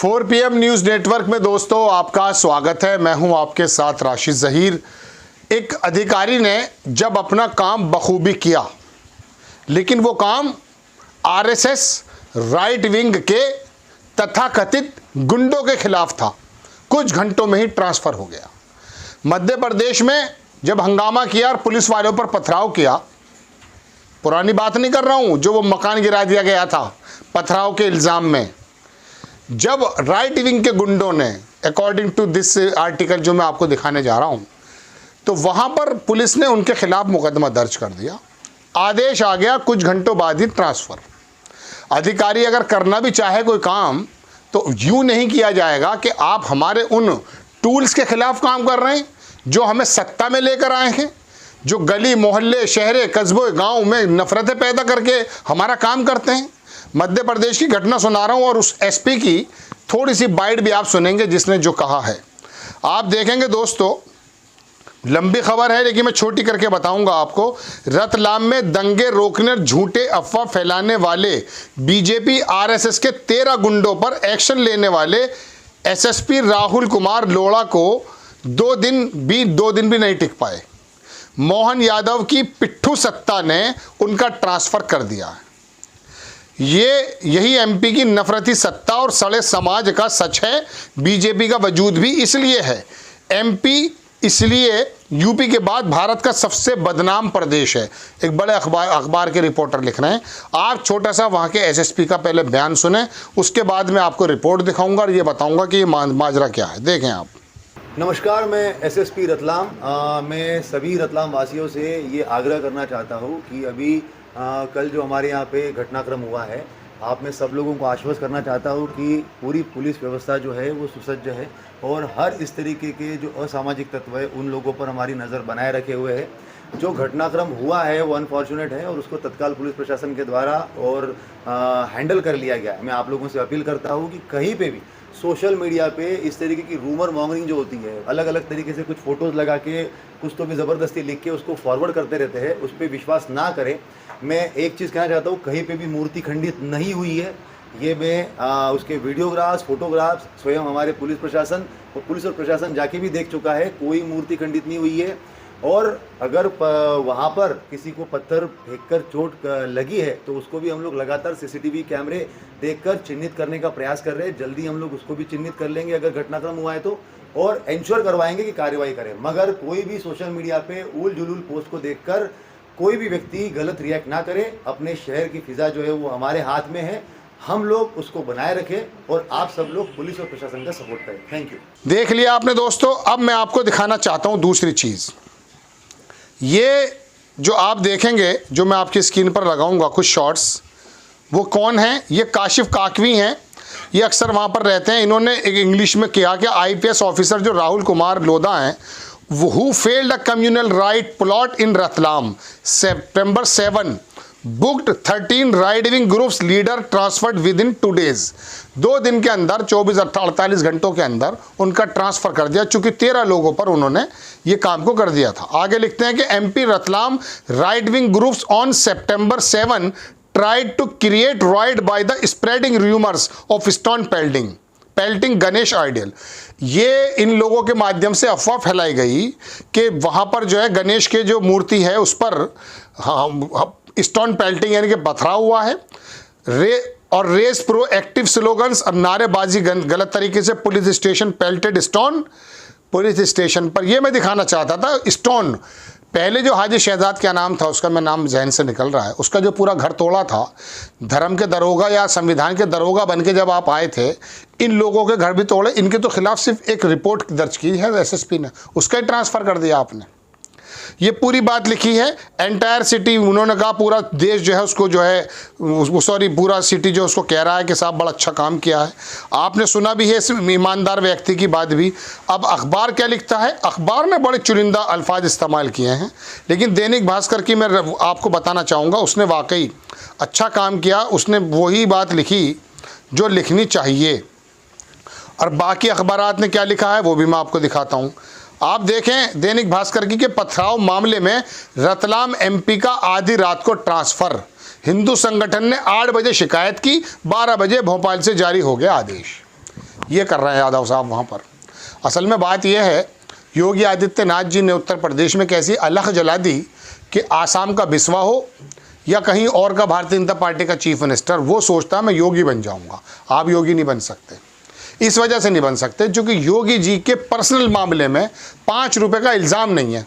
4 PM news network में दोस्तों आपका स्वागत है। मैं हूं आपके साथ राशिद ज़हीर। एक अधिकारी ने जब अपना काम बखूबी किया, लेकिन वो काम आरएसएस राइट विंग के तथाकथित गुंडों के खिलाफ था, कुछ घंटों में ही ट्रांसफ़र हो गया। मध्य प्रदेश में जब हंगामा किया और पुलिस वालों पर पथराव किया, पुरानी बात नहीं कर रहा हूँ, जो वो मकान गिरा दिया गया था पथराव के इल्ज़ाम में, जब राइट विंग के गुंडों ने, अकॉर्डिंग टू दिस आर्टिकल जो मैं आपको दिखाने जा रहा हूँ, तो वहाँ पर पुलिस ने उनके खिलाफ मुकदमा दर्ज कर दिया। आदेश आ गया कुछ घंटों बाद ही ट्रांसफ़र। अधिकारी अगर करना भी चाहे कोई काम तो यूँ नहीं किया जाएगा कि आप हमारे उन टूल्स के खिलाफ काम कर रहे हैं जो हमें सत्ता में लेकर आए हैं, जो गली मोहल्ले शहरे कस्बों गांव में नफरतें पैदा करके हमारा काम करते हैं। मध्य प्रदेश की घटना सुना रहा हूं और उस एसपी की थोड़ी सी बाइट भी आप सुनेंगे जिसने जो कहा है। आप देखेंगे दोस्तों, लंबी खबर है लेकिन मैं छोटी करके बताऊंगा आपको। रतलाम में दंगे रोकने झूठे अफवाह फैलाने वाले बीजेपी आरएसएस के 13 गुंडों पर एक्शन लेने वाले एसएसपी राहुल कुमार लोढ़ा को 2 दिन भी नहीं टिक पाए। मोहन यादव की पिट्ठू सत्ता ने उनका ट्रांसफ़र कर दिया है। यही एमपी की नफरती सत्ता और सड़े समाज का सच है। बीजेपी का वजूद भी इसलिए है। एमपी इसलिए यूपी के बाद भारत का सबसे बदनाम प्रदेश है। एक बड़े अखबार के रिपोर्टर लिख रहे हैं। आप छोटा सा वहाँ के एसएसपी का पहले बयान सुने, उसके बाद मैं आपको रिपोर्ट दिखाऊंगा और ये बताऊंगा कि ये माजरा क्या है। देखें आप। नमस्कार, मैं एसएसपी रतलाम। मैं सभी रतलाम वासियों से ये आग्रह करना चाहता हूँ कि अभी कल जो हमारे यहाँ पे घटनाक्रम हुआ है, आप मैं सब लोगों को आश्वस्त करना चाहता हूँ कि पूरी पुलिस व्यवस्था जो है वो सुसज्ज है और हर इस तरीके के जो असामाजिक तत्व है उन लोगों पर हमारी नज़र बनाए रखे हुए है। जो घटनाक्रम हुआ है वो अनफॉर्चुनेट है और उसको तत्काल पुलिस प्रशासन के द्वारा और हैंडल कर लिया गया है। मैं आप लोगों से अपील करता हूँ कि कहीं पे भी सोशल मीडिया पे इस तरीके की रूमर मॉन्गरिंग जो होती है, अलग अलग तरीके से कुछ फ़ोटोज़ लगा के कुछ तो भी ज़बरदस्ती लिख के उसको फॉरवर्ड करते रहते हैं, उस पर विश्वास ना करें। मैं एक चीज़ कहना चाहता हूँ, कहीं पे भी मूर्ति खंडित नहीं हुई है। ये मैं उसके वीडियोग्राफ्स फोटोग्राफ्स स्वयं हमारे पुलिस और प्रशासन जाके भी देख चुका है, कोई मूर्ति खंडित नहीं हुई है। और अगर वहाँ पर किसी को पत्थर फेंककर चोट लगी है तो उसको भी हम लोग लगातार सीसीटीवी कैमरे देखकर चिन्हित करने का प्रयास कर रहे हैं। जल्दी हम लोग उसको भी चिन्हित कर लेंगे अगर घटनाक्रम हुआ है तो, और इंश्योर करवाएंगे कि कार्रवाई करें। मगर कोई भी सोशल मीडिया पे उल जुलूल पोस्ट को देखकर कोई भी व्यक्ति गलत रिएक्ट ना करे। अपने शहर की फिजा जो है वो हमारे हाथ में है, हम लोग उसको बनाए रखें और आप सब लोग पुलिस और प्रशासन का सपोर्ट करें। Thank you. देख लिया आपने दोस्तों। अब मैं आपको दिखाना चाहता हूँ दूसरी चीज़। ये जो आप देखेंगे, जो मैं आपकी स्क्रीन पर लगाऊंगा कुछ शॉट्स, वो कौन है? ये काशिफ काकवी हैं। ये अक्सर वहाँ पर रहते हैं। इन्होंने एक इंग्लिश में किया कि आईपीएस ऑफिसर जो राहुल कुमार लोढ़ा हैं, who failed a communal right plot in Ratlam, September 7, booked 13 right-wing groups leader transferred within 2 days। 2 दिन के अंदर 24-48 घंटों के अंदर उनका ट्रांसफ़र कर दिया, चूँकि 13 लोगों पर उन्होंने ये काम को कर दिया था। आगे लिखते हैं कि MP Ratlam right wing groups on September 7 tried to create riot by the spreading rumors of stone pelting Ganesh ideal. ये इन लोगों के माध्यम से अफवाह फैलाई गई कि वहाँ पर जो है गणेश के जो मूर्ति है उस पर स्टोन पेल्टिंग यानी कि पथराव हुआ है। रेस प्रो एक्टिव स्लोगन्स और नारेबाजी गलत तरीके से police station pelted stone police station पर। ये मैं दिखाना चाहता था। स्टोन पहले जो हाजी शहजाद क्या नाम था उसका, मैं नाम जहन से निकल रहा है, उसका जो पूरा घर तोड़ा था, धर्म के दरोगा या संविधान के दरोगा बन के जब आप आए थे, इन लोगों के घर भी तोड़े। इनके तो खिलाफ सिर्फ एक रिपोर्ट दर्ज की है एसएसपी ने, उसका ही ट्रांसफ़र कर दिया आपने। ये पूरी बात लिखी है। एंटायर सिटी, उन्होंने कहा पूरा देश जो है उसको जो है पूरा सिटी जो उसको कह रहा है कि साहब बड़ा अच्छा काम किया है। आपने सुना भी है इस ईमानदार व्यक्ति की बात भी। अब अखबार क्या लिखता है? अखबार ने बड़े चुनिंदा अल्फाज इस्तेमाल किए हैं, लेकिन दैनिक भास्कर की मैं आपको बताना चाहूँगा, उसने वाकई अच्छा काम किया। उसने वही बात लिखी जो लिखनी चाहिए। और बाकी अखबारात ने क्या लिखा है वो भी मैं आपको दिखाता हूँ। आप देखें दैनिक भास्कर की के पथराव मामले में रतलाम एमपी का आधी रात को ट्रांसफ़र। हिंदू संगठन ने 8 बजे शिकायत की, 12 बजे भोपाल से जारी हो गया आदेश। ये कर रहे हैं यादव साहब वहाँ पर। असल में बात यह है, योगी आदित्यनाथ जी ने उत्तर प्रदेश में कैसी अलख जला दी कि आसाम का बिस्वा हो या कहीं और का भारतीय जनता पार्टी का चीफ मिनिस्टर, वो सोचता मैं योगी बन जाऊंगा। आप योगी नहीं बन सकते। इस वजह से नहीं बन सकते क्योंकि योगी जी के पर्सनल मामले में 5 रुपए का इल्ज़ाम नहीं है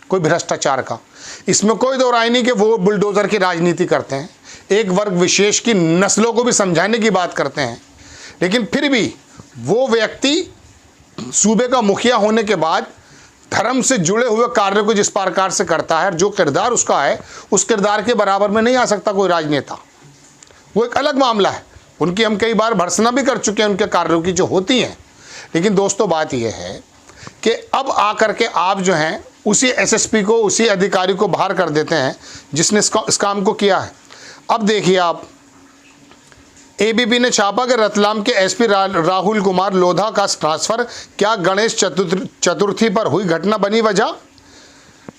कोई भ्रष्टाचार का। इसमें कोई दो राय नहीं कि वो बुलडोज़र की राजनीति करते हैं, एक वर्ग विशेष की नस्लों को भी समझाने की बात करते हैं, लेकिन फिर भी वो व्यक्ति सूबे का मुखिया होने के बाद धर्म से जुड़े हुए कार्य को जिस प्रकार से करता है, जो किरदार उसका है, उस किरदार के बराबर में नहीं आ सकता कोई राजनेता। वो एक अलग मामला है, उनकी हम कई बार भर्त्सना भी कर चुके हैं उनके कार्यों की जो होती हैं। लेकिन दोस्तों बात यह है कि अब आकर के आप जो हैं उसी एसएसपी को, उसी अधिकारी को बाहर कर देते हैं जिसने इस काम को किया है। अब देखिए आप, एबीपी ने छापा कि रतलाम के एसपी राहुल कुमार लोधा का ट्रांसफर, क्या गणेश चतुर्थी पर हुई घटना बनी वजह?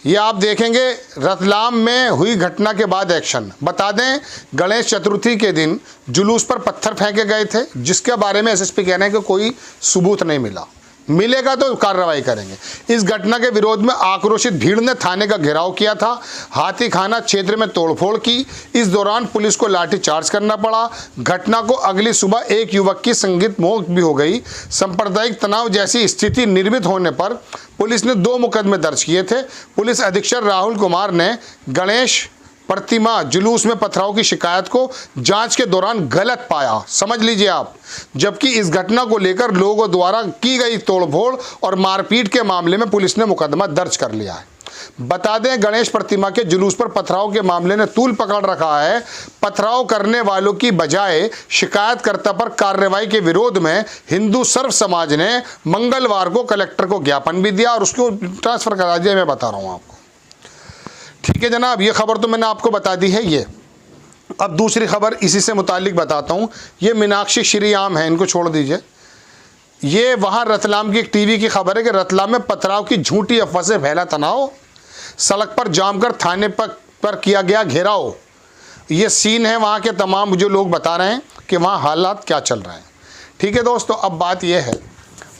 ये आप देखेंगे रतलाम में हुई घटना के बाद एक्शन। बता दें, गणेश चतुर्थी के दिन जुलूस पर पत्थर फेंके गए थे, जिसके बारे में एसएसपी कह रहे हैं कि कोई सबूत नहीं मिला, मिलेगा तो कार्रवाई करेंगे। इस घटना के विरोध में आक्रोशित भीड़ ने थाने का घेराव किया था, हाथीखाना क्षेत्र में तोड़फोड़ की। इस दौरान पुलिस को लाठीचार्ज करना पड़ा। घटना को अगली सुबह एक युवक की संगीत मौत भी हो गई। सांप्रदायिक तनाव जैसी स्थिति निर्मित होने पर पुलिस ने 2 मुकदमे दर्ज किए थे। पुलिस अधीक्षक राहुल कुमार ने गणेश प्रतिमा जुलूस में पथराव की शिकायत को जांच के दौरान गलत पाया, समझ लीजिए आप, जबकि इस घटना को लेकर लोगों द्वारा की गई तोड़फोड़ और मारपीट के मामले में पुलिस ने मुकदमा दर्ज कर लिया है। बता दें, गणेश प्रतिमा के जुलूस पर पथराव के मामले ने तूल पकड़ रखा है। पथराव करने वालों की बजाय शिकायतकर्ता पर कार्रवाई के विरोध में हिंदू सर्व समाज ने मंगलवार को कलेक्टर को ज्ञापन भी दिया और उसको ट्रांसफर करा दिया। मैं बता रहा हूँ आपको, ठीक है जनाब। ये खबर तो मैंने आपको बता दी है। ये अब दूसरी खबर इसी से मुतालिक बताता हूँ। ये मीनाक्षी श्रीयाम है, इनको छोड़ दीजिए। ये वहाँ रतलाम की एक टीवी की खबर है कि रतलाम में पथराव की झूठी अफवाह से फैला तनाव, सड़क पर जाम कर थाने पर किया गया घेराव। ये सीन है वहाँ के तमाम जो लोग बता रहे हैं कि वहाँ हालात क्या चल रहे हैं। ठीक है दोस्तों, अब बात यह है,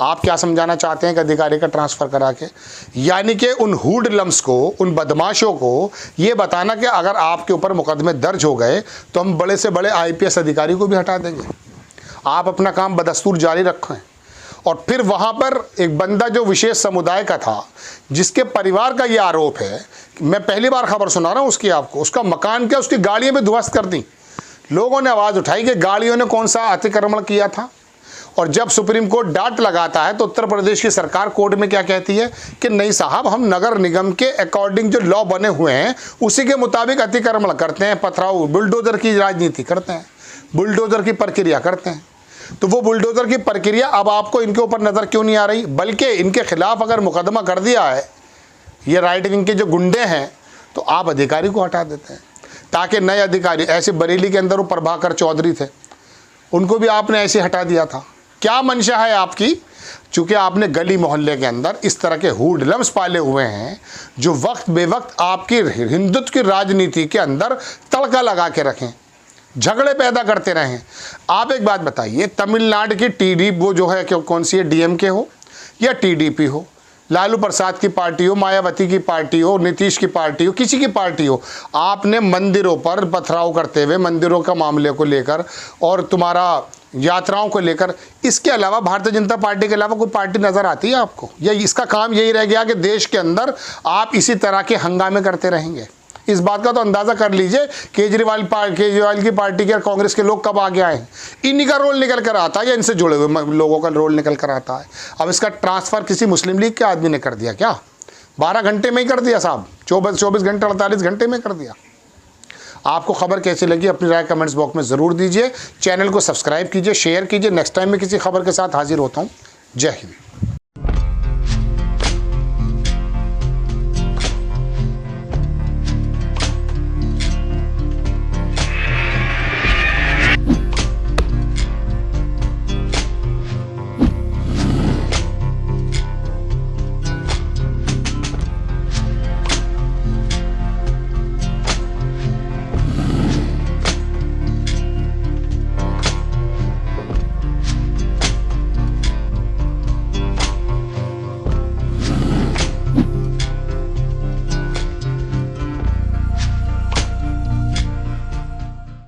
आप क्या समझाना चाहते हैं कि अधिकारी का ट्रांसफ़र करा के, यानी कि उन हुडलम्स को, उन बदमाशों को ये बताना कि अगर आपके ऊपर मुकदमे दर्ज हो गए तो हम बड़े से बड़े आईपीएस अधिकारी को भी हटा देंगे। आप अपना काम बदस्तूर जारी रखें। और फिर वहाँ पर एक बंदा जो विशेष समुदाय का था, जिसके परिवार का ये आरोप है, मैं पहली बार खबर सुना रहा हूँ उसकी आपको, उसका मकान क्या, उसकी गाड़ियाँ भी ध्वस्त कर दी। लोगों ने आवाज़ उठाई कि गाड़ियों ने कौन सा अतिक्रमण किया था। और जब सुप्रीम कोर्ट डांट लगाता है तो उत्तर प्रदेश की सरकार कोर्ट में क्या कहती है कि नहीं साहब, हम नगर निगम के अकॉर्डिंग जो लॉ बने हुए हैं उसी के मुताबिक अतिक्रमण करते हैं, पथराव, बुलडोजर की राजनीति करते हैं, बुलडोजर की प्रक्रिया करते हैं। तो वो बुलडोजर की प्रक्रिया अब आपको इनके ऊपर नज़र क्यों नहीं आ रही? बल्कि इनके खिलाफ अगर मुकदमा कर दिया है, ये राइट विंग के जो गुंडे हैं, तो आप अधिकारी को हटा देते हैं ताकि नए अधिकारी, ऐसे बरेली के अंदर वो प्रभाकर चौधरी थे, उनको भी आपने ऐसे हटा दिया था। क्या मंशा है आपकी? चूँकि आपने गली मोहल्ले के अंदर इस तरह के हुडलम्स पाले हुए हैं जो वक्त बेवक्त आपकी हिंदुत्व की राजनीति के अंदर तड़का लगा के रखें, झगड़े पैदा करते रहें। आप एक बात बताइए, तमिलनाडु की टीडी वो जो है कि कौन सी है, डीएमके हो या टीडीपी हो, लालू प्रसाद की पार्टी हो, मायावती की पार्टी हो, नीतीश की पार्टी हो, किसी की पार्टी हो, आपने मंदिरों पर पथराव करते हुए, मंदिरों का मामले को लेकर और तुम्हारा यात्राओं को लेकर, इसके अलावा भारतीय जनता पार्टी के अलावा कोई पार्टी नज़र आती है आपको? या इसका काम यही रह गया कि देश के अंदर आप इसी तरह के हंगामे करते रहेंगे? इस बात का तो अंदाज़ा कर लीजिए केजरीवाल की पार्टी के, कांग्रेस के लोग कब आगे आए। इन्हीं का रोल निकल कर आता है या इनसे जुड़े हुए लोगों का रोल निकल कर आता है। अब इसका ट्रांसफ़र किसी मुस्लिम लीग के आदमी ने कर दिया क्या? 12 घंटे में ही कर दिया साहब, 24 घंटे 48 घंटे में कर दिया। आपको खबर कैसी लगी अपनी राय कमेंट्स बॉक्स में ज़रूर दीजिए। चैनल को सब्सक्राइब कीजिए, शेयर कीजिए। नेक्स्ट टाइम में किसी खबर के साथ हाजिर होता हूँ। जय हिंद।